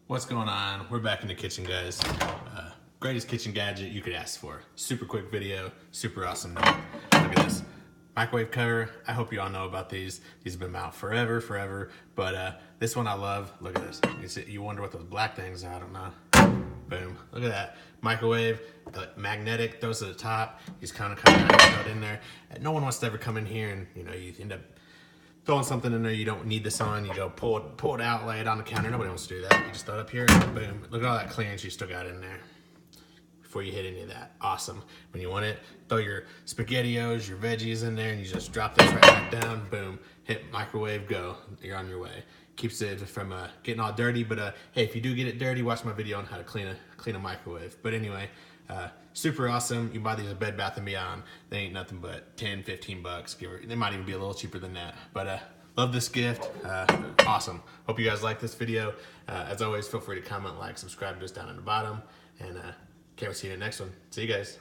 What's going on? We're back in the kitchen, guys. Greatest kitchen gadget you could ask for. Super quick video, super awesome. Look at this. Microwave cover. I hope you all know about these. These have been out forever. But this one I love. Look at this. You wonder what those black things are. I don't know. Boom. Look at that. Microwave, the magnetic, those at the top. You just kind of out in there. And no one wants to ever come in here and you end up throwing something in there you don't need this on. You go pull it out, lay it on the counter. Nobody wants to do that. You just throw it up here, boom. Look at all that clearance you still got in there before you hit any of that. Awesome. When you want it, throw your SpaghettiOs, your veggies in there, and you just drop this right back down, boom. Hit microwave, go. You're on your way. Keeps it from getting all dirty, but hey, if you do get it dirty, watch my video on how to clean a microwave. But anyway, super awesome. You can buy these at Bed Bath & Beyond. They ain't nothing but 10, 15 bucks. They might even be a little cheaper than that. But love this gift. Awesome. Hope you guys like this video. As always, feel free to comment, like, subscribe to us down at the bottom. And can't wait to see you in the next one. See you guys.